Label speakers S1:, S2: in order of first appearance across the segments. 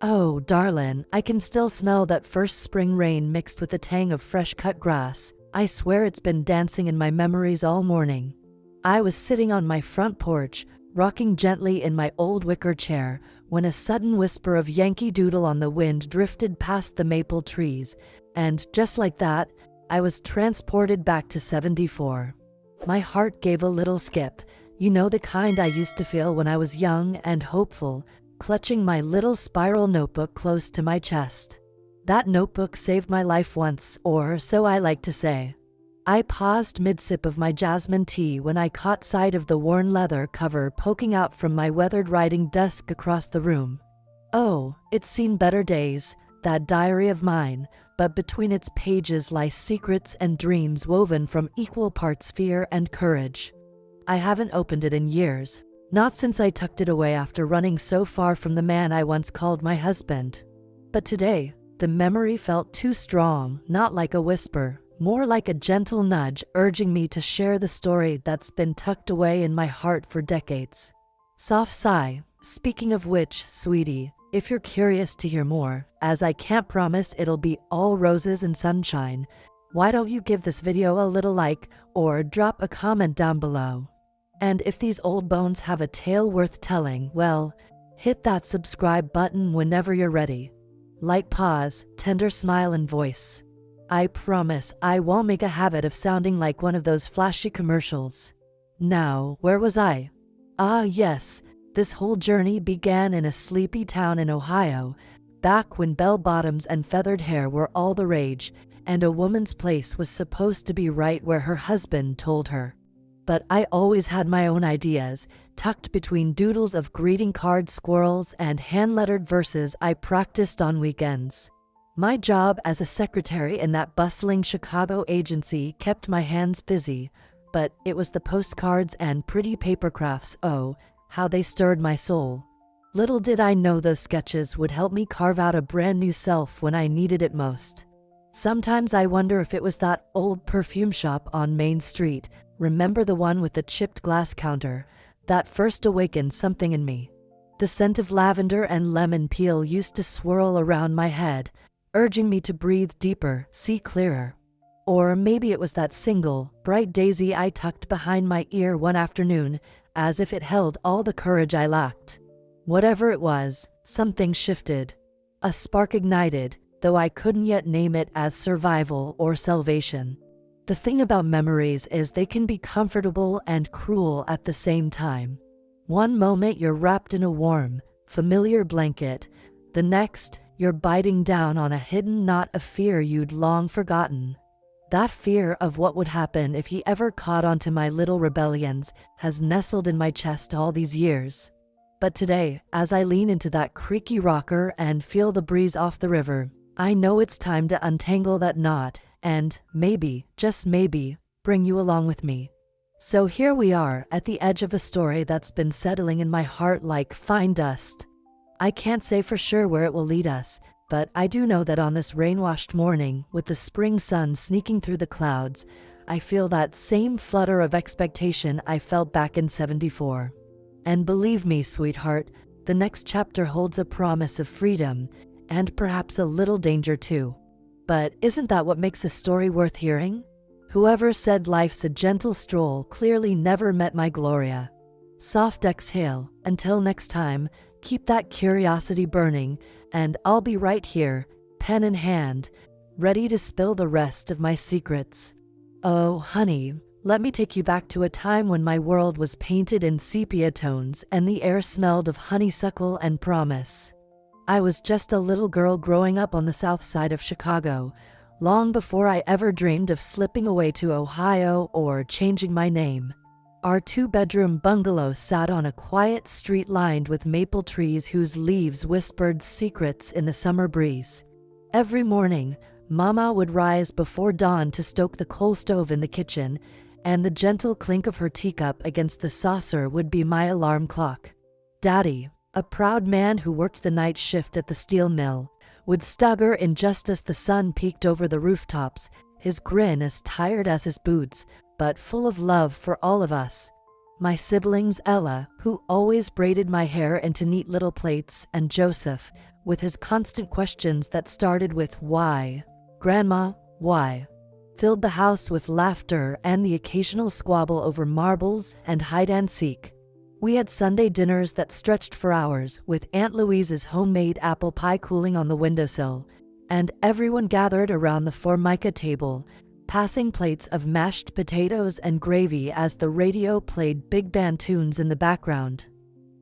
S1: Oh, darlin', I can still smell that first spring rain mixed with the tang of fresh cut grass. I swear it's been dancing in my memories all morning. I was sitting on my front porch, rocking gently in my old wicker chair, when a sudden whisper of Yankee Doodle on the wind drifted past the maple trees, and just like that, I was transported back to 74. My heart gave a little skip, you know, the kind I used to feel when I was young and hopeful, clutching my little spiral notebook close to my chest. That notebook saved my life once, or so I like to say. I paused mid-sip of my jasmine tea when I caught sight of the worn leather cover poking out from my weathered writing desk across the room. Oh, it's seen better days, that diary of mine, but between its pages lie secrets and dreams woven from equal parts fear and courage. I haven't opened it in years, not since I tucked it away after running so far from the man I once called my husband. But today, the memory felt too strong, not like a whisper, more like a gentle nudge urging me to share the story that's been tucked away in my heart for decades. Soft sigh. Speaking of which, sweetie, if you're curious to hear more, as I can't promise it'll be all roses and sunshine, why don't you give this video a little like or drop a comment down below? And if these old bones have a tale worth telling, well, hit that subscribe button whenever you're ready. Light pause, tender smile and voice. I promise I won't make a habit of sounding like one of those flashy commercials. Now, where was I? Ah yes, this whole journey began in a sleepy town in Ohio, back when bell-bottoms and feathered hair were all the rage, and a woman's place was supposed to be right where her husband told her. But I always had my own ideas, tucked between doodles of greeting card squirrels and hand-lettered verses I practiced on weekends. My job as a secretary in that bustling Chicago agency kept my hands busy, but it was the postcards and pretty paper crafts, oh, how they stirred my soul. Little did I know those sketches would help me carve out a brand new self when I needed it most. Sometimes I wonder if it was that old perfume shop on Main Street, remember the one with the chipped glass counter, that first awakened something in me. The scent of lavender and lemon peel used to swirl around my head, urging me to breathe deeper, see clearer. Or maybe it was that single, bright daisy I tucked behind my ear one afternoon, as if it held all the courage I lacked. Whatever it was, something shifted. A spark ignited, though I couldn't yet name it as survival or salvation. The thing about memories is they can be comfortable and cruel at the same time. One moment you're wrapped in a warm, familiar blanket, the next, you're biting down on a hidden knot of fear you'd long forgotten. That fear of what would happen if he ever caught onto my little rebellions has nestled in my chest all these years. But today, as I lean into that creaky rocker and feel the breeze off the river, I know it's time to untangle that knot and, maybe, just maybe, bring you along with me. So here we are, at the edge of a story that's been settling in my heart like fine dust. I can't say for sure where it will lead us, but I do know that on this rain-washed morning, with the spring sun sneaking through the clouds, I feel that same flutter of expectation I felt back in 74. And believe me, sweetheart, the next chapter holds a promise of freedom, and perhaps a little danger too. But isn't that what makes a story worth hearing? Whoever said life's a gentle stroll clearly never met my Gloria. Soft exhale, until next time, keep that curiosity burning, and I'll be right here, pen in hand, ready to spill the rest of my secrets. Oh, honey, let me take you back to a time when my world was painted in sepia tones and the air smelled of honeysuckle and promise. I was just a little girl growing up on the south side of Chicago, long before I ever dreamed of slipping away to Ohio or changing my name. Our two-bedroom bungalow sat on a quiet street lined with maple trees whose leaves whispered secrets in the summer breeze. Every morning, Mama would rise before dawn to stoke the coal stove in the kitchen, and the gentle clink of her teacup against the saucer would be my alarm clock. Daddy, a proud man who worked the night shift at the steel mill, would stagger in just as the sun peeked over the rooftops, his grin as tired as his boots, but full of love for all of us. My siblings Ella, who always braided my hair into neat little plaits, and Joseph, with his constant questions that started with "Why? Grandma, why?" filled the house with laughter and the occasional squabble over marbles and hide and seek. We had Sunday dinners that stretched for hours, with Aunt Louise's homemade apple pie cooling on the windowsill, and everyone gathered around the Formica table, passing plates of mashed potatoes and gravy as the radio played big band tunes in the background.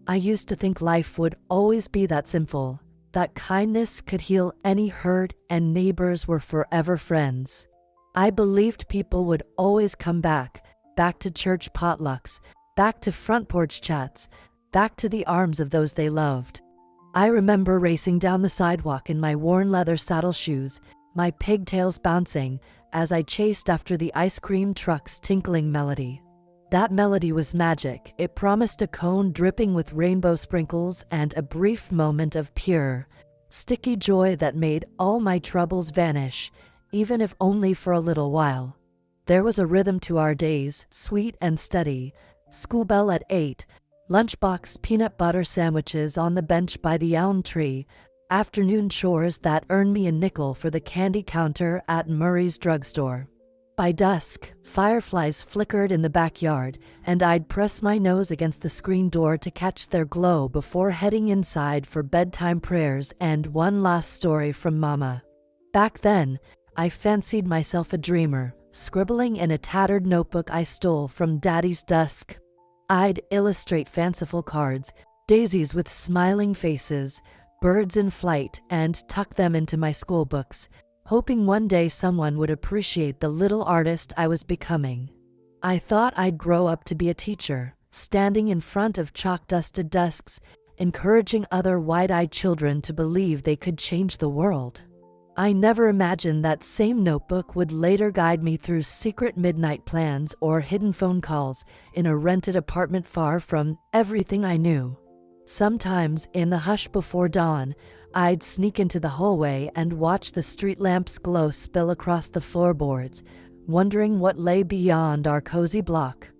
S1: I used to think life would always be that simple, that kindness could heal any hurt and neighbors were forever friends. I believed people would always come back to church potlucks, back to front porch chats, back to the arms of those they loved. I remember racing down the sidewalk in my worn leather saddle shoes, my pigtails bouncing as I chased after the ice cream truck's tinkling melody. That melody was magic. It promised a cone dripping with rainbow sprinkles and a brief moment of pure, sticky joy that made all my troubles vanish, even if only for a little while. There was a rhythm to our days, sweet and steady. School bell at 8, lunchbox peanut butter sandwiches on the bench by the elm tree, afternoon chores that earned me a nickel for the candy counter at Murray's drugstore. By dusk, fireflies flickered in the backyard, and I'd press my nose against the screen door to catch their glow before heading inside for bedtime prayers and one last story from Mama. Back then, I fancied myself a dreamer, scribbling in a tattered notebook I stole from Daddy's desk. I'd illustrate fanciful cards, daisies with smiling faces, birds in flight, and tuck them into my school books, hoping one day someone would appreciate the little artist I was becoming. I thought I'd grow up to be a teacher, standing in front of chalk-dusted desks, encouraging other wide-eyed children to believe they could change the world. I never imagined that same notebook would later guide me through secret midnight plans or hidden phone calls in a rented apartment far from everything I knew. Sometimes, in the hush before dawn, I'd sneak into the hallway and watch the street lamps' glow spill across the floorboards, wondering what lay beyond our cozy block.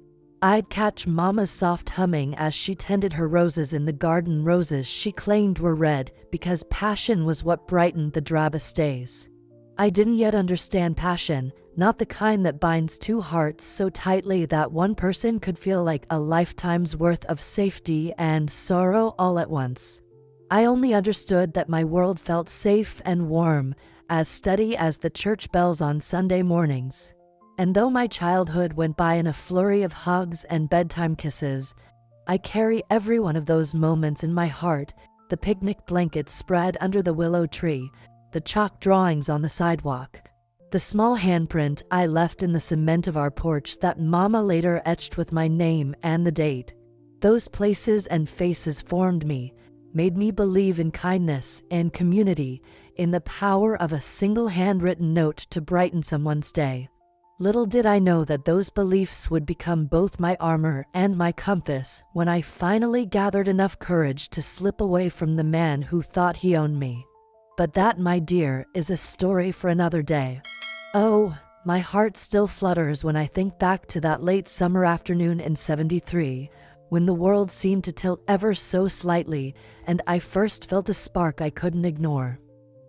S1: I'd catch Mama's soft humming as she tended her roses in the garden, roses she claimed were red because passion was what brightened the drabbest days. I didn't yet understand passion, not the kind that binds two hearts so tightly that one person could feel like a lifetime's worth of safety and sorrow all at once. I only understood that my world felt safe and warm, as steady as the church bells on Sunday mornings. And though my childhood went by in a flurry of hugs and bedtime kisses, I carry every one of those moments in my heart: the picnic blankets spread under the willow tree, the chalk drawings on the sidewalk, the small handprint I left in the cement of our porch that Mama later etched with my name and the date. Those places and faces formed me, made me believe in kindness and community, in the power of a single handwritten note to brighten someone's day. Little did I know that those beliefs would become both my armor and my compass when I finally gathered enough courage to slip away from the man who thought he owned me. But that, my dear, is a story for another day. Oh, my heart still flutters when I think back to that late summer afternoon in '73, when the world seemed to tilt ever so slightly and I first felt a spark I couldn't ignore.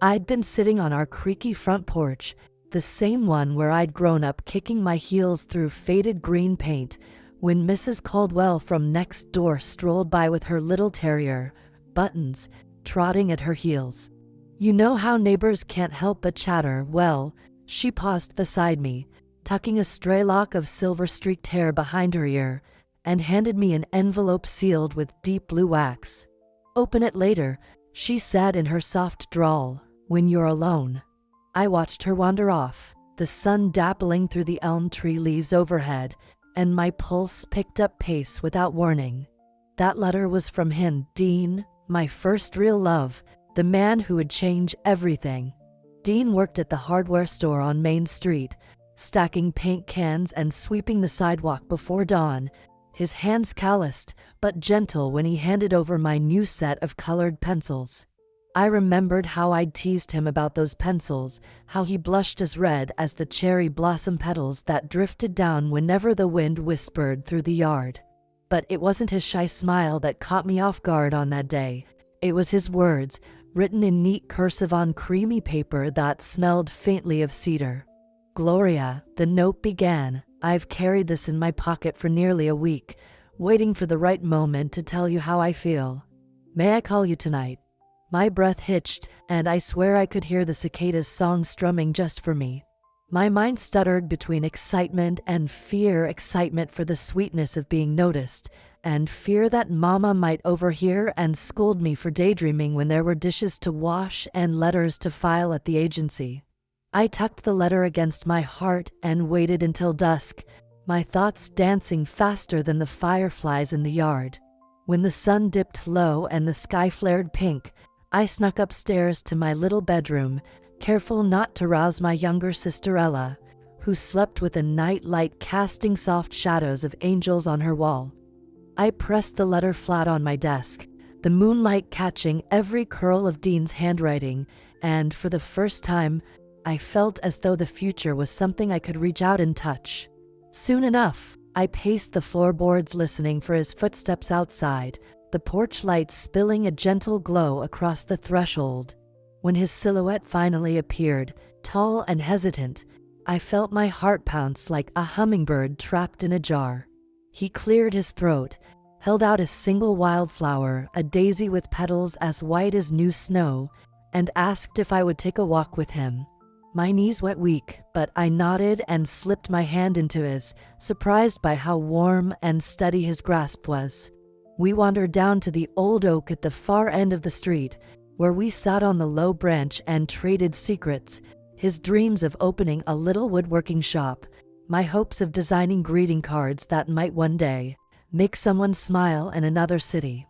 S1: I'd been sitting on our creaky front porch, the same one where I'd grown up kicking my heels through faded green paint, when Mrs. Caldwell from next door strolled by with her little terrier, Buttons, trotting at her heels. You know how neighbors can't help but chatter. Well, she paused beside me, tucking a stray lock of silver-streaked hair behind her ear, and handed me an envelope sealed with deep blue wax. "Open it later," she said in her soft drawl, "when you're alone." I watched her wander off, the sun dappling through the elm tree leaves overhead, and my pulse picked up pace without warning. That letter was from him, Dean, my first real love, the man who would change everything. Dean worked at the hardware store on Main Street, stacking paint cans and sweeping the sidewalk before dawn, his hands calloused but gentle when he handed over my new set of colored pencils. I remembered how I'd teased him about those pencils, how he blushed as red as the cherry blossom petals that drifted down whenever the wind whispered through the yard. But it wasn't his shy smile that caught me off guard on that day. It was his words, written in neat cursive on creamy paper that smelled faintly of cedar. Gloria, the note began, I've carried this in my pocket for nearly a week, waiting for the right moment to tell you how I feel. May I call you tonight? My breath hitched, and I swear I could hear the cicadas' song strumming just for me. My mind stuttered between excitement and fear, excitement for the sweetness of being noticed, and fear that Mama might overhear and scold me for daydreaming when there were dishes to wash and letters to file at the agency. I tucked the letter against my heart and waited until dusk, my thoughts dancing faster than the fireflies in the yard. When the sun dipped low and the sky flared pink, I snuck upstairs to my little bedroom, careful not to rouse my younger sister Ella, who slept with a night light casting soft shadows of angels on her wall. I pressed the letter flat on my desk, the moonlight catching every curl of Dean's handwriting, and for the first time, I felt as though the future was something I could reach out and touch. Soon enough, I paced the floorboards listening for his footsteps outside, the porch light spilling a gentle glow across the threshold. When his silhouette finally appeared, tall and hesitant, I felt my heart pounce like a hummingbird trapped in a jar. He cleared his throat, held out a single wildflower, a daisy with petals as white as new snow, and asked if I would take a walk with him. My knees went weak, but I nodded and slipped my hand into his, surprised by how warm and steady his grasp was. We wandered down to the old oak at the far end of the street, where we sat on the low branch and traded secrets, his dreams of opening a little woodworking shop, my hopes of designing greeting cards that might one day make someone smile in another city.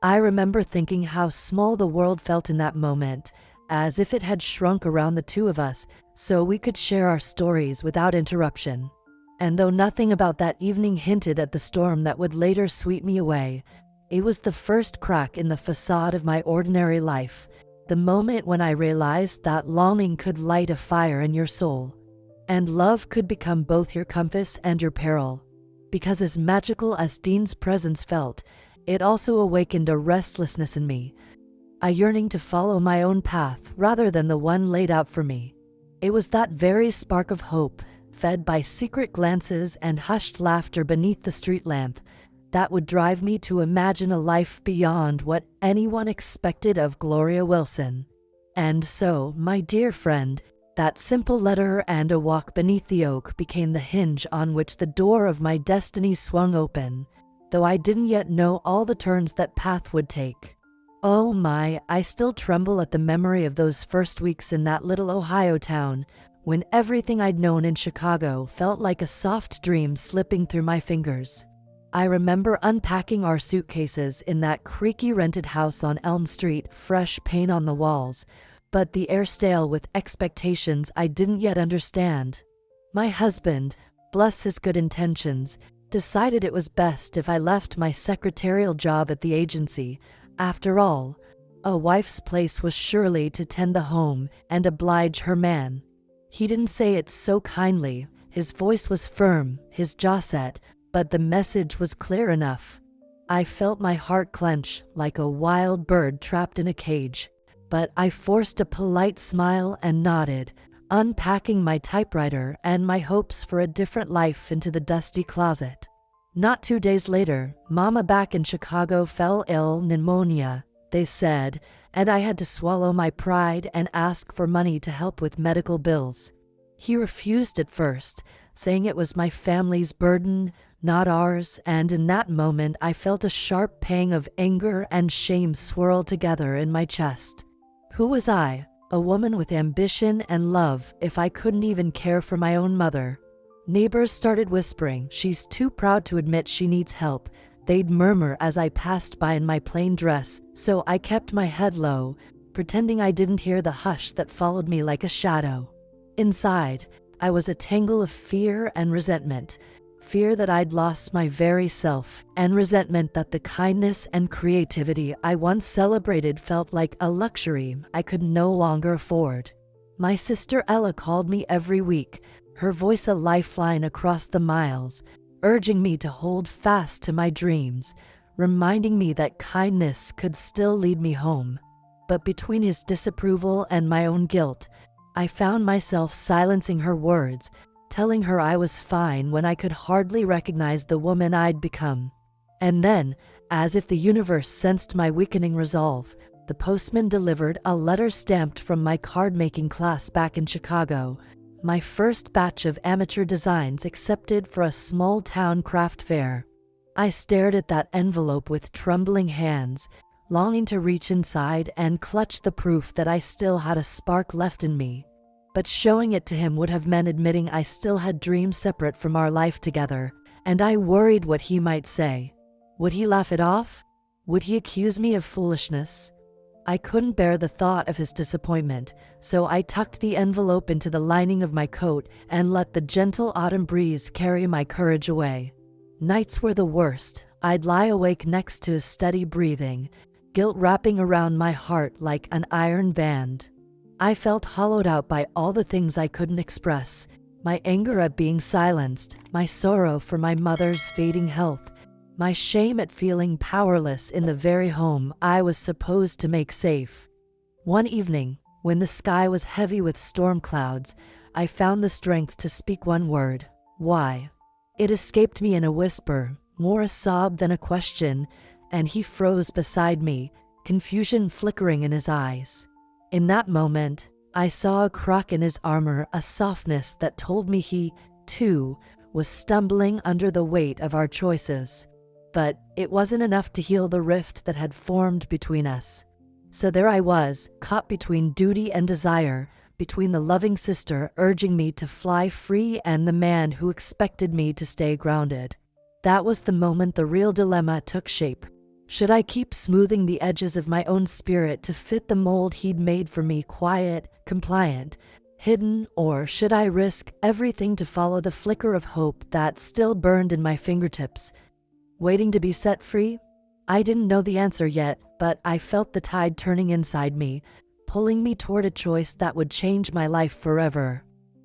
S1: I remember thinking how small the world felt in that moment, as if it had shrunk around the two of us so we could share our stories without interruption. And though nothing about that evening hinted at the storm that would later sweep me away, it was the first crack in the facade of my ordinary life, the moment when I realized that longing could light a fire in your soul, and love could become both your compass and your peril. Because as magical as Dean's presence felt, it also awakened a restlessness in me, a yearning to follow my own path rather than the one laid out for me. It was that very spark of hope, fed by secret glances and hushed laughter beneath the street lamp, that would drive me to imagine a life beyond what anyone expected of Gloria Wilson. And so, my dear friend, that simple letter and a walk beneath the oak became the hinge on which the door of my destiny swung open, though I didn't yet know all the turns that path would take. Oh my, I still tremble at the memory of those first weeks in that little Ohio town, when everything I'd known in Chicago felt like a soft dream slipping through my fingers. I remember unpacking our suitcases in that creaky rented house on Elm Street, fresh paint on the walls, but the air stale with expectations I didn't yet understand. My husband, bless his good intentions, decided it was best if I left my secretarial job at the agency. After all, a wife's place was surely to tend the home and oblige her man. He didn't say it so kindly, his voice was firm, his jaw set, but the message was clear enough. I felt my heart clench like a wild bird trapped in a cage, but I forced a polite smile and nodded, unpacking my typewriter and my hopes for a different life into the dusty closet. Not 2 days later, Mama back in Chicago fell ill, pneumonia, they said, and I had to swallow my pride and ask for money to help with medical bills. He refused at first, saying it was my family's burden, not ours, and in that moment I felt a sharp pang of anger and shame swirl together in my chest. Who was I, a woman with ambition and love, if I couldn't even care for my own mother? Neighbors started whispering, "She's too proud to admit she needs help," they'd murmur as I passed by in my plain dress, so I kept my head low, pretending I didn't hear the hush that followed me like a shadow. Inside, I was a tangle of fear and resentment, fear that I'd lost my very self, and resentment that the kindness and creativity I once celebrated felt like a luxury I could no longer afford. My sister Ella called me every week, her voice a lifeline across the miles, urging me to hold fast to my dreams, reminding me that kindness could still lead me home. but between his disapproval and my own guilt, I found myself silencing her words, telling her I was fine when I could hardly recognize the woman I'd become. And then, as if the universe sensed my weakening resolve, the postman delivered a letter stamped from my card-making class back in Chicago, my first batch of amateur designs accepted for a small-town craft fair. I stared at that envelope with trembling hands, longing to reach inside and clutch the proof that I still had a spark left in me. But showing it to him would have meant admitting I still had dreams separate from our life together, and I worried what he might say. Would he laugh it off? Would he accuse me of foolishness? I couldn't bear the thought of his disappointment, so I tucked the envelope into the lining of my coat and let the gentle autumn breeze carry my courage away. Nights were the worst. I'd lie awake next to his steady breathing, guilt wrapping around my heart like an iron band. I felt hollowed out by all the things I couldn't express, my anger at being silenced, my sorrow for my mother's fading health, my shame at feeling powerless in the very home I was supposed to make safe. One evening, when the sky was heavy with storm clouds, I found the strength to speak one word: why? It escaped me in a whisper, more a sob than a question, and he froze beside me, confusion flickering in his eyes. In that moment, I saw a crack in his armor, a softness that told me he, too, was stumbling under the weight of our choices. But it wasn't enough to heal the rift that had formed between us. So there I was, caught between duty and desire, between the loving sister urging me to fly free and the man who expected me to stay grounded. That was the moment the real dilemma took shape. Should I keep smoothing the edges of my own spirit to fit the mold he'd made for me, quiet, compliant, hidden, or should I risk everything to follow the flicker of hope that still burned in my fingertips, waiting to be set free? I didn't know the answer yet, but I felt the tide turning inside me, pulling me toward a choice that would change my life forever.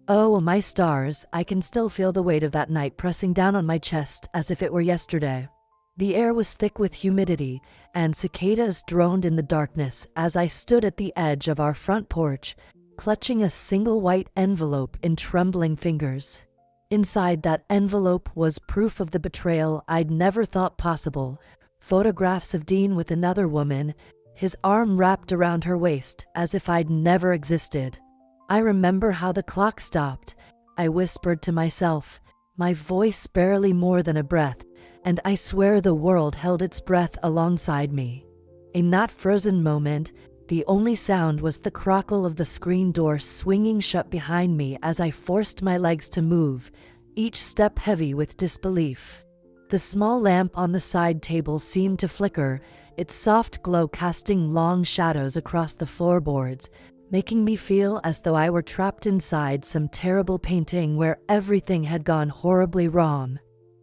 S1: Oh, my stars, I can still feel the weight of that night pressing down on my chest as if it were yesterday. The air was thick with humidity, and cicadas droned in the darkness as I stood at the edge of our front porch, clutching a single white envelope in trembling fingers. Inside that envelope was proof of the betrayal I'd never thought possible, photographs of Dean with another woman, his arm wrapped around her waist as if I'd never existed. I remember how the clock stopped. I whispered to myself, my voice barely more than a breath, and I swear the world held its breath alongside me. In that frozen moment, the only sound was the crackle of the screen door swinging shut behind me as I forced my legs to move, each step heavy with disbelief. The small lamp on the side table seemed to flicker, its soft glow casting long shadows across the floorboards, making me feel as though I were trapped inside some terrible painting where everything had gone horribly wrong.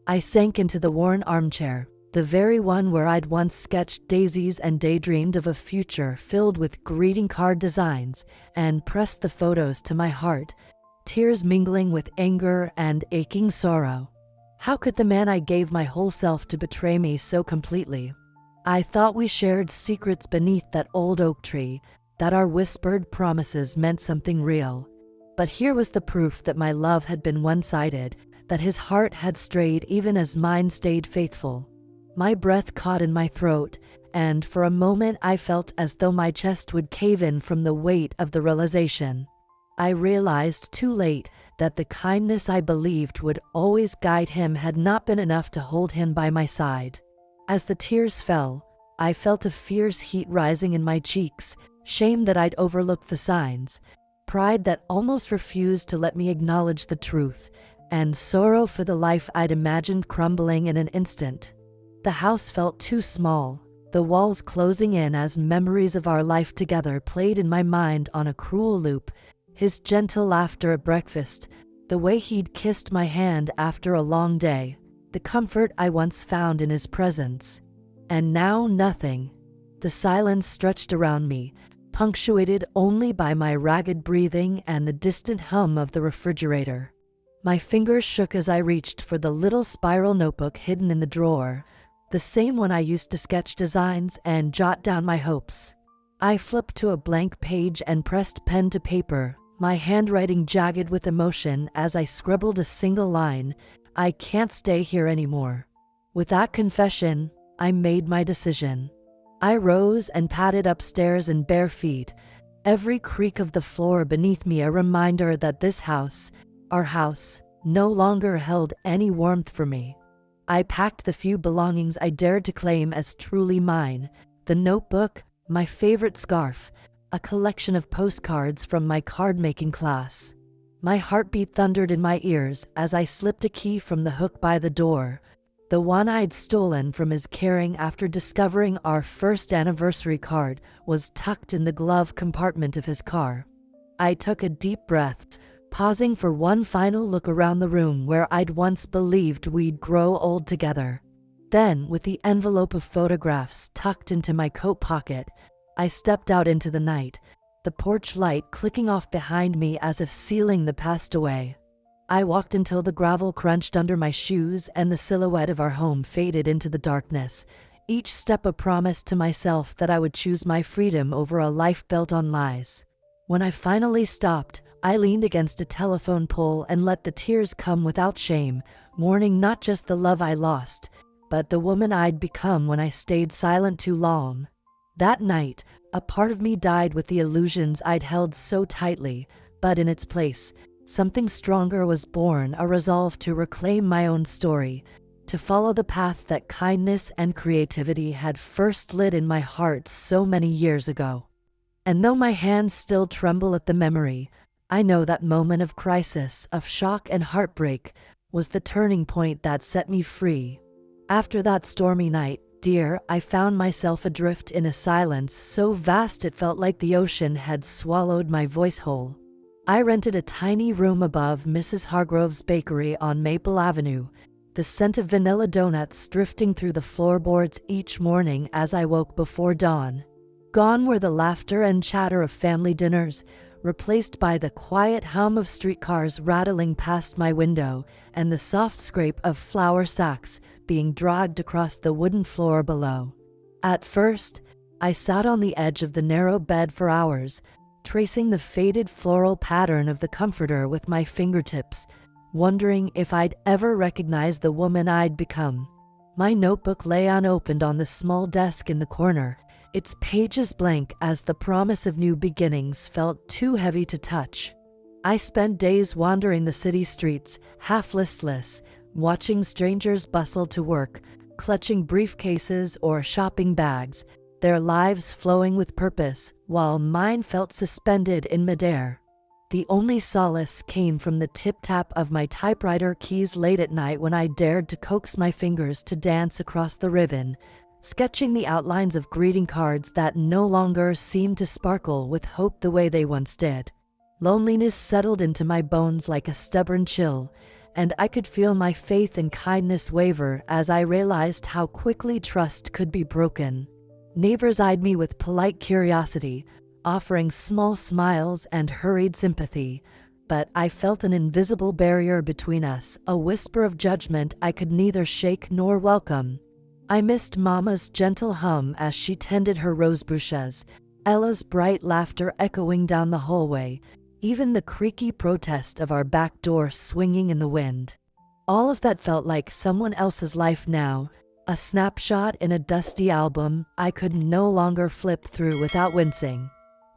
S1: I sank into the worn armchair, the very one where I'd once sketched daisies and daydreamed of a future filled with greeting card designs, and pressed the photos to my heart, tears mingling with anger and aching sorrow. How could the man I gave my whole self to betray me so completely? I thought we shared secrets beneath that old oak tree, that our whispered promises meant something real. But here was the proof that my love had been one-sided, that his heart had strayed even as mine stayed faithful. My breath caught in my throat, and for a moment I felt as though my chest would cave in from the weight of the realization. I realized too late that the kindness I believed would always guide him had not been enough to hold him by my side. As the tears fell, I felt a fierce heat rising in my cheeks, shame that I'd overlooked the signs, pride that almost refused to let me acknowledge the truth, and sorrow for the life I'd imagined crumbling in an instant. The house felt too small, the walls closing in as memories of our life together played in my mind on a cruel loop, his gentle laughter at breakfast, the way he'd kissed my hand after a long day, the comfort I once found in his presence. And now nothing. The silence stretched around me, punctuated only by my ragged breathing and the distant hum of the refrigerator. My fingers shook as I reached for the little spiral notebook hidden in the drawer, the same one I used to sketch designs and jot down my hopes. I flipped to a blank page and pressed pen to paper, my handwriting jagged with emotion as I scribbled a single line: "I can't stay here anymore." With that confession, I made my decision. I rose and padded upstairs in bare feet, every creak of the floor beneath me a reminder that this house, our house, no longer held any warmth for me. I packed the few belongings I dared to claim as truly mine: the notebook, my favorite scarf, a collection of postcards from my card-making class. My heartbeat thundered in my ears as I slipped a key from the hook by the door, the one I'd stolen from his caring after discovering our first anniversary card was tucked in the glove compartment of his car. I took a deep breath, pausing for one final look around the room where I'd once believed we'd grow old together. Then, with the envelope of photographs tucked into my coat pocket, I stepped out into the night, the porch light clicking off behind me as if sealing the past away. I walked until the gravel crunched under my shoes and the silhouette of our home faded into the darkness, each step a promise to myself that I would choose my freedom over a life built on lies. When I finally stopped, I leaned against a telephone pole and let the tears come without shame, mourning not just the love I lost, but the woman I'd become when I stayed silent too long. That night, a part of me died with the illusions I'd held so tightly, but in its place, something stronger was born, a resolve to reclaim my own story, to follow the path that kindness and creativity had first lit in my heart so many years ago. And though my hands still tremble at the memory, I know that moment of crisis, of shock and heartbreak, was the turning point that set me free. After that stormy night, dear, I found myself adrift in a silence so vast it felt like the ocean had swallowed my voice whole. I rented a tiny room above Mrs. Hargrove's bakery on Maple Avenue, the scent of vanilla donuts drifting through the floorboards each morning as I woke before dawn. Gone were the laughter and chatter of family dinners, replaced by the quiet hum of streetcars rattling past my window and the soft scrape of flour sacks being dragged across the wooden floor below. At first, I sat on the edge of the narrow bed for hours, tracing the faded floral pattern of the comforter with my fingertips, wondering if I'd ever recognize the woman I'd become. My notebook lay unopened on the small desk in the corner, its pages blank as the promise of new beginnings felt too heavy to touch. I spent days wandering the city streets, half listless, watching strangers bustle to work, clutching briefcases or shopping bags, their lives flowing with purpose, while mine felt suspended in midair. The only solace came from the tip-tap of my typewriter keys late at night when I dared to coax my fingers to dance across the ribbon, sketching the outlines of greeting cards that no longer seemed to sparkle with hope the way they once did. Loneliness settled into my bones like a stubborn chill, and I could feel my faith and kindness waver as I realized how quickly trust could be broken. Neighbors eyed me with polite curiosity, offering small smiles and hurried sympathy, but I felt an invisible barrier between us, a whisper of judgment I could neither shake nor welcome. I missed Mama's gentle hum as she tended her rosebushes, Ella's bright laughter echoing down the hallway, even the creaky protest of our back door swinging in the wind. All of that felt like someone else's life now, a snapshot in a dusty album I could no longer flip through without wincing.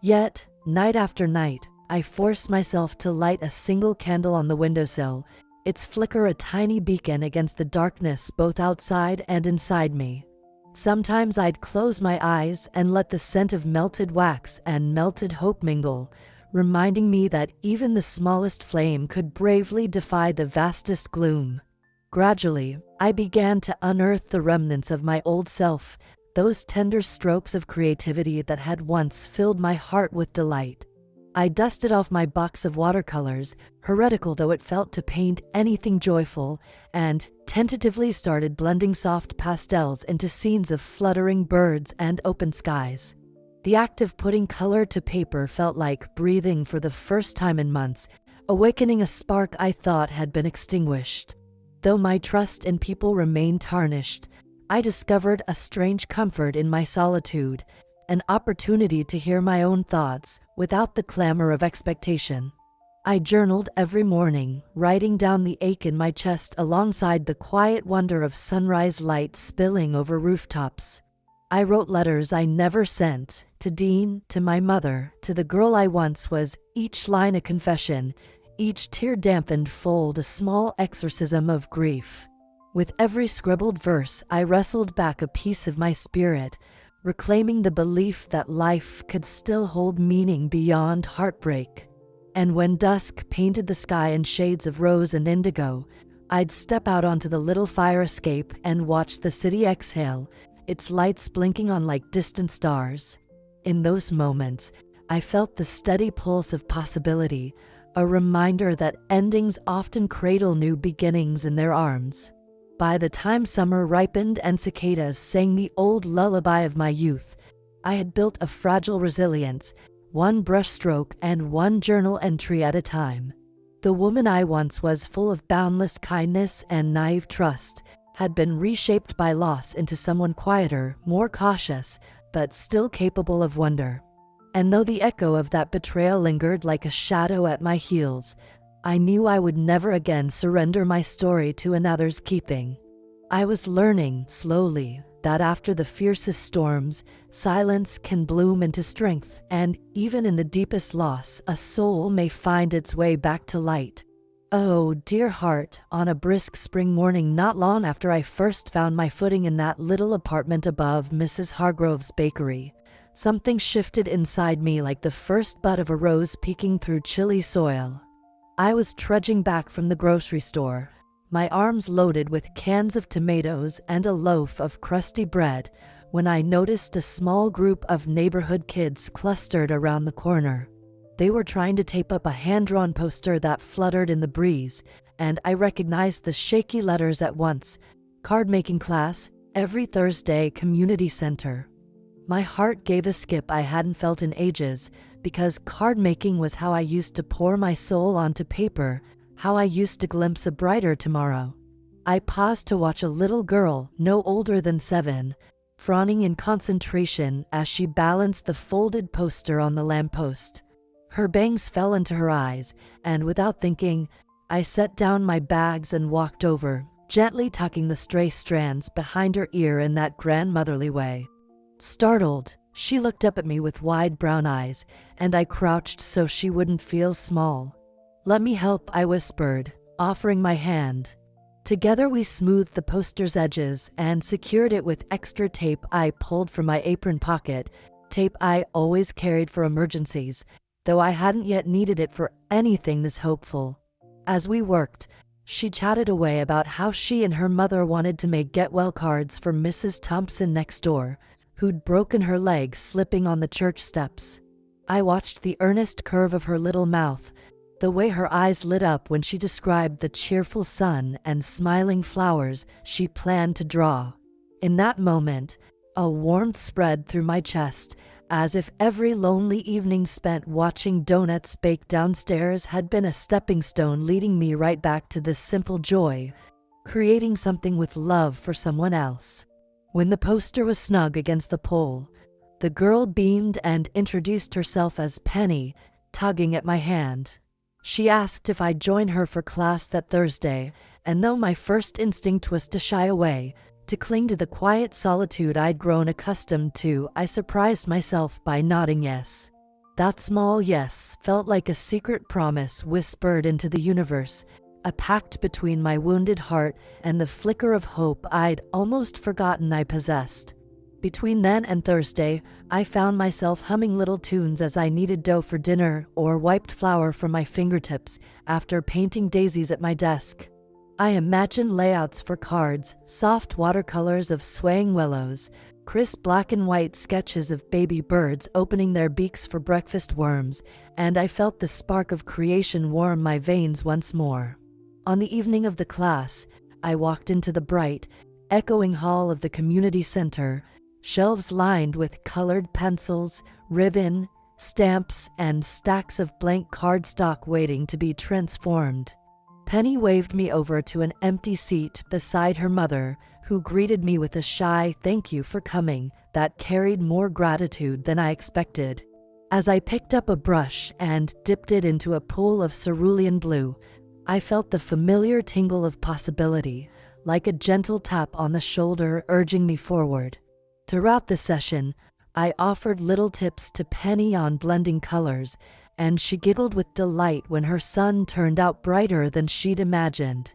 S1: Yet, night after night, I forced myself to light a single candle on the windowsill, its flicker a tiny beacon against the darkness both outside and inside me. Sometimes I'd close my eyes and let the scent of melted wax and melted hope mingle, reminding me that even the smallest flame could bravely defy the vastest gloom. Gradually, I began to unearth the remnants of my old self, those tender strokes of creativity that had once filled my heart with delight. I dusted off my box of watercolors, heretical though it felt to paint anything joyful, and tentatively started blending soft pastels into scenes of fluttering birds and open skies. The act of putting color to paper felt like breathing for the first time in months, awakening a spark I thought had been extinguished. Though my trust in people remained tarnished, I discovered a strange comfort in my solitude, an opportunity to hear my own thoughts without the clamor of expectation. I journaled every morning, writing down the ache in my chest alongside the quiet wonder of sunrise light spilling over rooftops. I wrote letters I never sent, to Dean, to my mother, to the girl I once was, each line a confession, each tear-dampened fold a small exorcism of grief. With every scribbled verse, I wrestled back a piece of my spirit, reclaiming the belief that life could still hold meaning beyond heartbreak. And when dusk painted the sky in shades of rose and indigo, I'd step out onto the little fire escape and watch the city exhale, its lights blinking on like distant stars. In those moments, I felt the steady pulse of possibility, a reminder that endings often cradle new beginnings in their arms. By the time summer ripened and cicadas sang the old lullaby of my youth, I had built a fragile resilience, one brushstroke and one journal entry at a time. The woman I once was, full of boundless kindness and naive trust, had been reshaped by loss into someone quieter, more cautious, but still capable of wonder. And though the echo of that betrayal lingered like a shadow at my heels, I knew I would never again surrender my story to another's keeping. I was learning, slowly, that after the fiercest storms, silence can bloom into strength, and even in the deepest loss, a soul may find its way back to light. Oh, dear heart, on a brisk spring morning not long after I first found my footing in that little apartment above Mrs. Hargrove's bakery, something shifted inside me like the first bud of a rose peeking through chilly soil. I was trudging back from the grocery store, my arms loaded with cans of tomatoes and a loaf of crusty bread, when I noticed a small group of neighborhood kids clustered around the corner. They were trying to tape up a hand-drawn poster that fluttered in the breeze, and I recognized the shaky letters at once: card-making class, every Thursday, community center. My heart gave a skip I hadn't felt in ages, because card-making was how I used to pour my soul onto paper, how I used to glimpse a brighter tomorrow. I paused to watch a little girl, no older than 7, frowning in concentration as she balanced the folded poster on the lamppost. Her bangs fell into her eyes, and without thinking, I set down my bags and walked over, gently tucking the stray strands behind her ear in that grandmotherly way. Startled, she looked up at me with wide brown eyes, and I crouched so she wouldn't feel small. "Let me help," I whispered, offering my hand. Together we smoothed the poster's edges and secured it with extra tape I pulled from my apron pocket, tape I always carried for emergencies, though I hadn't yet needed it for anything this hopeful. As we worked, she chatted away about how she and her mother wanted to make get-well cards for Mrs. Thompson next door, who'd broken her leg slipping on the church steps. I watched the earnest curve of her little mouth, the way her eyes lit up when she described the cheerful sun and smiling flowers she planned to draw. In that moment, a warmth spread through my chest, as if every lonely evening spent watching donuts bake downstairs had been a stepping stone leading me right back to this simple joy, creating something with love for someone else. When the poster was snug against the pole, the girl beamed and introduced herself as Penny, tugging at my hand. She asked if I'd join her for class that Thursday, and though my first instinct was to shy away, to cling to the quiet solitude I'd grown accustomed to, I surprised myself by nodding yes. That small yes felt like a secret promise whispered into the universe, a pact between my wounded heart and the flicker of hope I'd almost forgotten I possessed. Between then and Thursday, I found myself humming little tunes as I kneaded dough for dinner or wiped flour from my fingertips after painting daisies at my desk. I imagined layouts for cards, soft watercolors of swaying willows, crisp black and white sketches of baby birds opening their beaks for breakfast worms, and I felt the spark of creation warm my veins once more. On the evening of the class, I walked into the bright, echoing hall of the community center, shelves lined with colored pencils, ribbon, stamps, and stacks of blank cardstock waiting to be transformed. Penny waved me over to an empty seat beside her mother, who greeted me with a shy "thank you for coming" that carried more gratitude than I expected. As I picked up a brush and dipped it into a pool of cerulean blue, I felt the familiar tingle of possibility, like a gentle tap on the shoulder urging me forward. Throughout the session, I offered little tips to Penny on blending colors, and she giggled with delight when her sun turned out brighter than she'd imagined.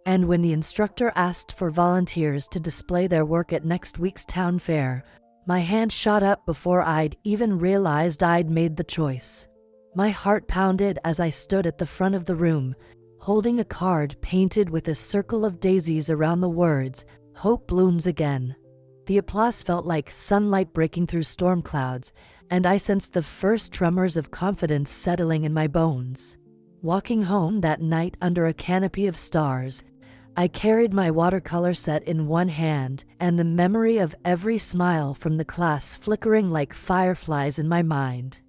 S1: And when the instructor asked for volunteers to display their work at next week's town fair, my hand shot up before I'd even realized I'd made the choice. My heart pounded as I stood at the front of the room, holding a card painted with a circle of daisies around the words, "Hope blooms again." The applause felt like sunlight breaking through storm clouds, and I sensed the first tremors of confidence settling in my bones. Walking home that night under a canopy of stars, I carried my watercolor set in one hand and the memory of every smile from the class flickering like fireflies in my mind.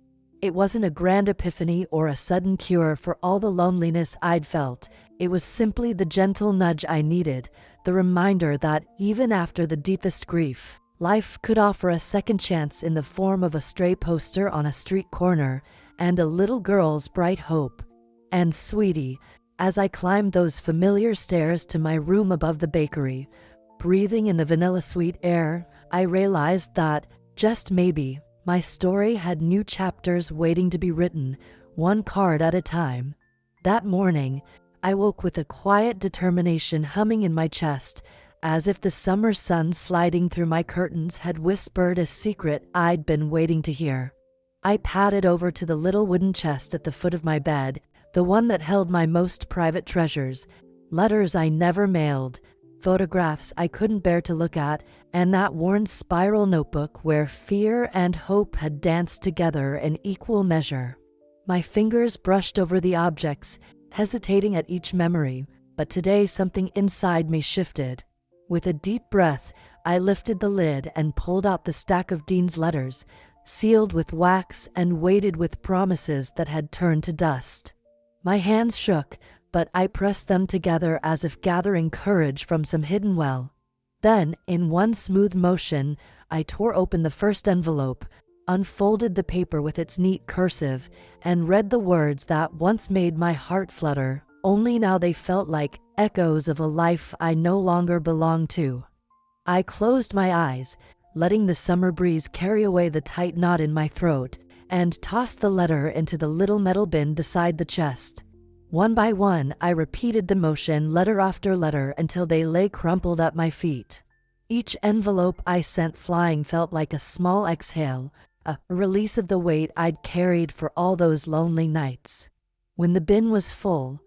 S1: It wasn't a grand epiphany or a sudden cure for all the loneliness I'd felt. It was simply the gentle nudge I needed, the reminder that even after the deepest grief, life could offer a second chance in the form of a stray poster on a street corner and a little girl's bright hope. And sweetie, as I climbed those familiar stairs to my room above the bakery, breathing in the vanilla sweet air, I realized that, just maybe, my story had new chapters waiting to be written, one card at a time. That morning, I woke with a quiet determination humming in my chest, as if the summer sun sliding through my curtains had whispered a secret I'd been waiting to hear. I padded over to the little wooden chest at the foot of my bed, the one that held my most private treasures, letters I never mailed, photographs I couldn't bear to look at, and that worn spiral notebook where fear and hope had danced together in equal measure. My fingers brushed over the objects, hesitating at each memory, but today something inside me shifted. With a deep breath, I lifted the lid and pulled out the stack of Dean's letters, sealed with wax and weighted with promises that had turned to dust. My hands shook, but I pressed them together as if gathering courage from some hidden well. Then, in one smooth motion, I tore open the first envelope, unfolded the paper with its neat cursive, and read the words that once made my heart flutter, only now they felt like echoes of a life I no longer belonged to. I closed my eyes, letting the summer breeze carry away the tight knot in my throat, and tossed the letter into the little metal bin beside the chest. One by one, I repeated the motion letter after letter until they lay crumpled at my feet. Each envelope I sent flying felt like a small exhale, a release of the weight I'd carried for all those lonely nights. When the bin was full,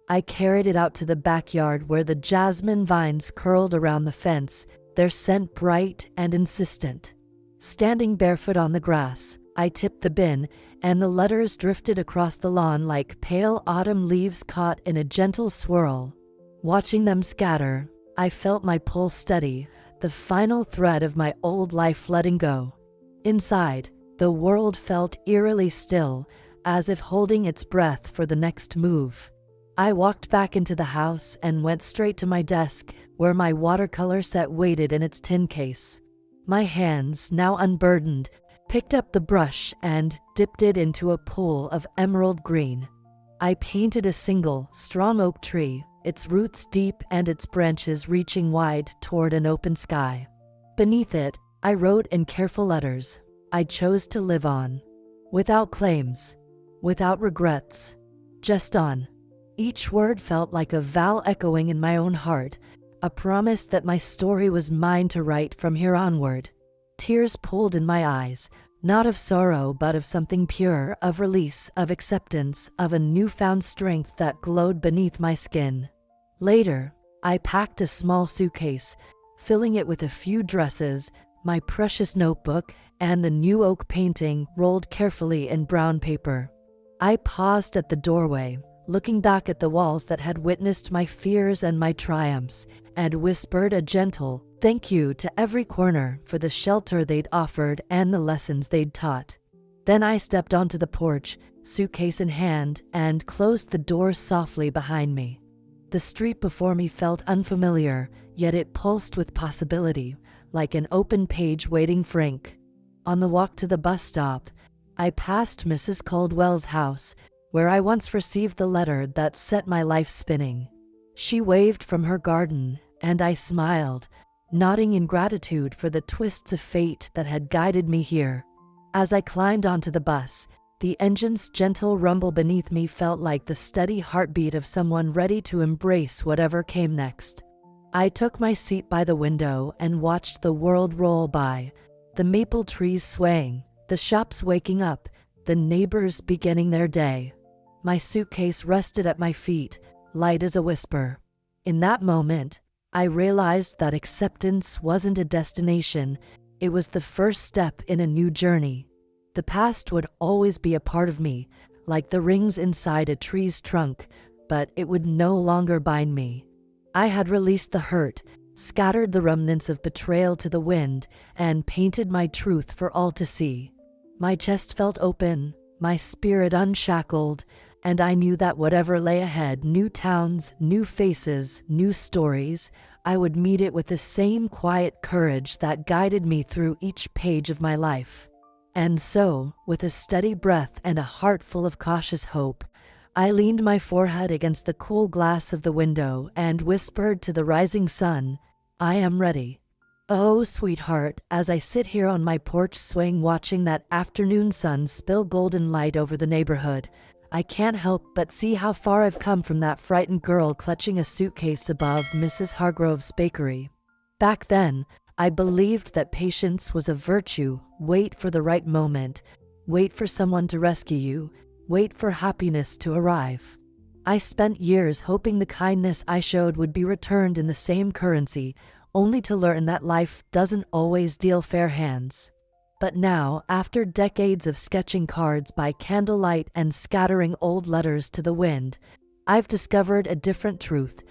S1: I carried it out to the backyard where the jasmine vines curled around the fence, their scent bright and insistent. Standing barefoot on the grass, I tipped the bin, and the letters drifted across the lawn like pale autumn leaves caught in a gentle swirl. Watching them scatter, I felt my pulse steady, the final thread of my old life letting go. Inside, the world felt eerily still, as if holding its breath for the next move. I walked back into the house and went straight to my desk, where my watercolor set waited in its tin case. My hands, now unburdened, picked up the brush and dipped it into a pool of emerald green. I painted a single, strong oak tree, its roots deep and its branches reaching wide toward an open sky. Beneath it, I wrote in careful letters, "I chose to live on." Without claims, without regrets, just on. Each word felt like a vow echoing in my own heart, a promise that my story was mine to write from here onward. Tears pooled in my eyes, not of sorrow but of something pure, of release, of acceptance, of a newfound strength that glowed beneath my skin. Later, I packed a small suitcase, filling it with a few dresses, my precious notebook, and the new oak painting rolled carefully in brown paper. I paused at the doorway, looking back at the walls that had witnessed my fears and my triumphs, and whispered a gentle thank you to every corner for the shelter they'd offered and the lessons they'd taught. Then I stepped onto the porch, suitcase in hand, and closed the door softly behind me. The street before me felt unfamiliar, yet it pulsed with possibility, like an open page waiting for ink. On the walk to the bus stop, I passed Mrs. Caldwell's house, where I once received the letter that set my life spinning. She waved from her garden, and I smiled, nodding in gratitude for the twists of fate that had guided me here. As I climbed onto the bus, the engine's gentle rumble beneath me felt like the steady heartbeat of someone ready to embrace whatever came next. I took my seat by the window and watched the world roll by, the maple trees swaying, the shops waking up, the neighbors beginning their day. My suitcase rested at my feet, light as a whisper. In that moment, I realized that acceptance wasn't a destination, it was the first step in a new journey. The past would always be a part of me, like the rings inside a tree's trunk, but it would no longer bind me. I had released the hurt, scattered the remnants of betrayal to the wind, and painted my truth for all to see. My chest felt open, my spirit unshackled, and I knew that whatever lay ahead, new towns, new faces, new stories, I would meet it with the same quiet courage that guided me through each page of my life. And so, with a steady breath and a heart full of cautious hope, I leaned my forehead against the cool glass of the window and whispered to the rising sun, "I am ready." Oh, sweetheart, as I sit here on my porch swing watching that afternoon sun spill golden light over the neighborhood, I can't help but see how far I've come from that frightened girl clutching a suitcase above Mrs. Hargrove's bakery. Back then, I believed that patience was a virtue. Wait for the right moment. Wait for someone to rescue you. Wait for happiness to arrive. I spent years hoping the kindness I showed would be returned in the same currency, only to learn that life doesn't always deal fair hands. But now, after decades of sketching cards by candlelight and scattering old letters to the wind, I've discovered a different truth.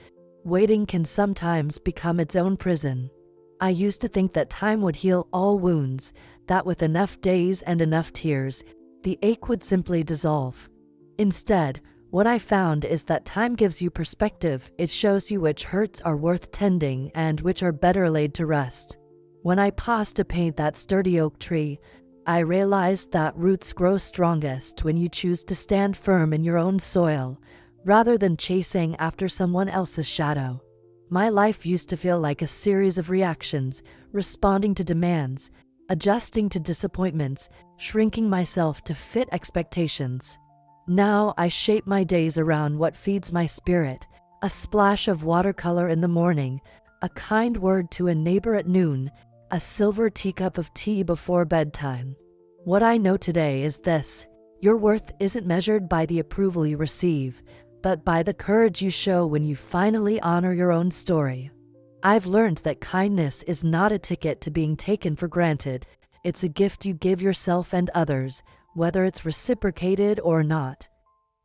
S1: Waiting can sometimes become its own prison. I used to think that time would heal all wounds, that with enough days and enough tears, the ache would simply dissolve. Instead, what I found is that time gives you perspective. It shows you which hurts are worth tending and which are better laid to rest. When I paused to paint that sturdy oak tree, I realized that roots grow strongest when you choose to stand firm in your own soil, rather than chasing after someone else's shadow. My life used to feel like a series of reactions, responding to demands, adjusting to disappointments, shrinking myself to fit expectations. Now I shape my days around what feeds my spirit, a splash of watercolor in the morning, a kind word to a neighbor at noon, a silver teacup of tea before bedtime. What I know today is this: your worth isn't measured by the approval you receive, but by the courage you show when you finally honor your own story. I've learned that kindness is not a ticket to being taken for granted. It's a gift you give yourself and others, whether it's reciprocated or not.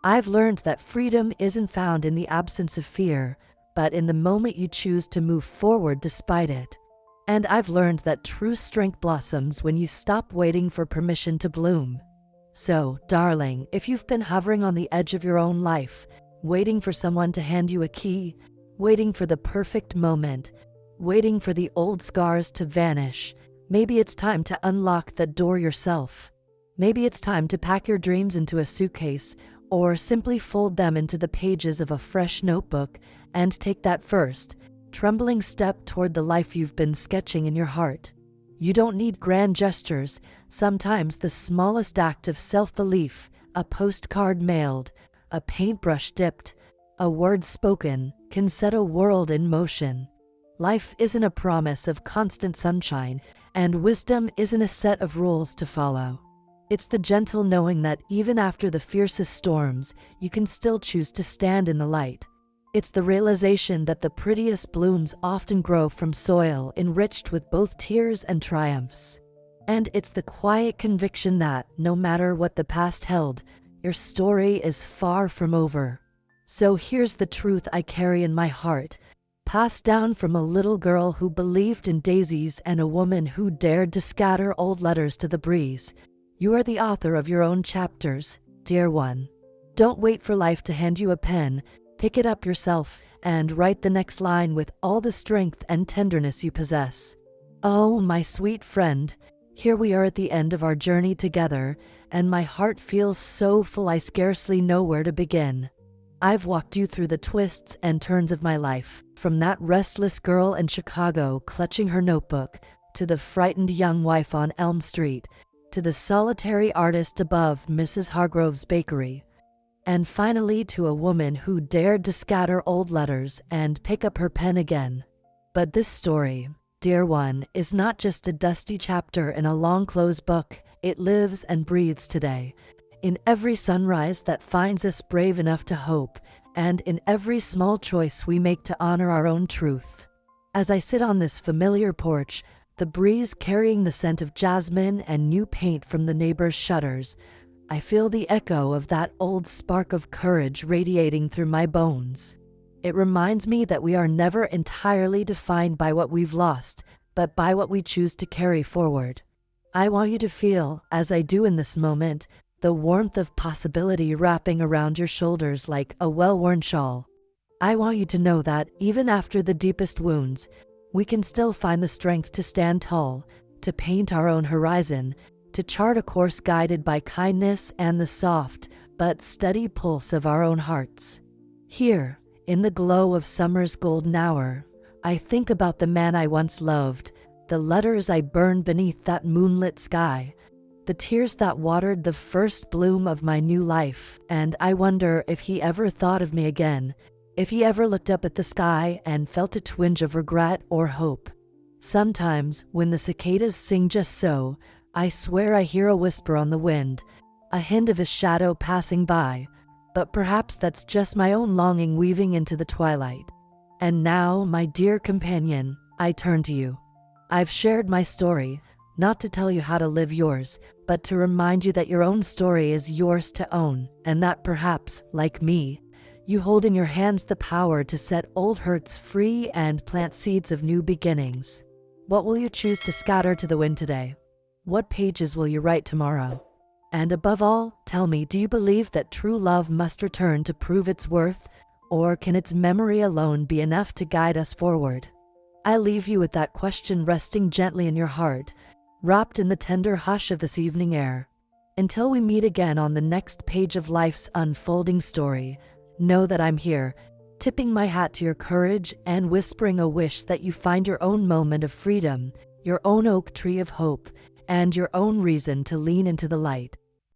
S1: I've learned that freedom isn't found in the absence of fear, but in the moment you choose to move forward despite it. And I've learned that true strength blossoms when you stop waiting for permission to bloom. So, darling, if you've been hovering on the edge of your own life, waiting for someone to hand you a key, waiting for the perfect moment, waiting for the old scars to vanish, maybe it's time to unlock that door yourself. Maybe it's time to pack your dreams into a suitcase, or simply fold them into the pages of a fresh notebook and take that first, trembling step toward the life you've been sketching in your heart. You don't need grand gestures. Sometimes the smallest act of self-belief, a postcard mailed, a paintbrush dipped, a word spoken, can set a world in motion. Life isn't a promise of constant sunshine, and wisdom isn't a set of rules to follow. It's the gentle knowing that even after the fiercest storms, you can still choose to stand in the light. It's the realization that the prettiest blooms often grow from soil enriched with both tears and triumphs. And it's the quiet conviction that, no matter what the past held, your story is far from over. So here's the truth I carry in my heart, passed down from a little girl who believed in daisies and a woman who dared to scatter old letters to the breeze. You are the author of your own chapters, dear one. Don't wait for life to hand you a pen. Pick it up yourself and write the next line with all the strength and tenderness you possess. Oh, my sweet friend, here we are at the end of our journey together, and my heart feels so full I scarcely know where to begin. I've walked you through the twists and turns of my life, from that restless girl in Chicago clutching her notebook, to the frightened young wife on Elm Street, to the solitary artist above Mrs. Hargrove's bakery, and finally to a woman who dared to scatter old letters and pick up her pen again. But this story, dear one, is not just a dusty chapter in a long-closed book. It lives and breathes today, in every sunrise that finds us brave enough to hope, and in every small choice we make to honor our own truth. As I sit on this familiar porch, the breeze carrying the scent of jasmine and new paint from the neighbors' shutters, I feel the echo of that old spark of courage radiating through my bones. It reminds me that we are never entirely defined by what we've lost, but by what we choose to carry forward. I want you to feel, as I do in this moment, the warmth of possibility wrapping around your shoulders like a well-worn shawl. I want you to know that, even after the deepest wounds, we can still find the strength to stand tall, to paint our own horizon, to chart a course guided by kindness and the soft, but steady pulse of our own hearts. Here, in the glow of summer's golden hour, I think about the man I once loved, the letters I burned beneath that moonlit sky, the tears that watered the first bloom of my new life, and I wonder if he ever thought of me again, if he ever looked up at the sky and felt a twinge of regret or hope. Sometimes, when the cicadas sing just so, I swear I hear a whisper on the wind, a hint of his shadow passing by, but perhaps that's just my own longing weaving into the twilight. And now, my dear companion, I turn to you. I've shared my story, not to tell you how to live yours, but to remind you that your own story is yours to own, and that perhaps, like me, you hold in your hands the power to set old hurts free and plant seeds of new beginnings. What will you choose to scatter to the wind today? What pages will you write tomorrow? And above all, tell me, do you believe that true love must return to prove its worth, or can its memory alone be enough to guide us forward? I leave you with that question resting gently in your heart, wrapped in the tender hush of this evening air. Until we meet again on the next page of life's unfolding story, know that I'm here, tipping my hat to your courage and whispering a wish that you find your own moment of freedom, your own oak tree of hope, and your own reason to lean into the light.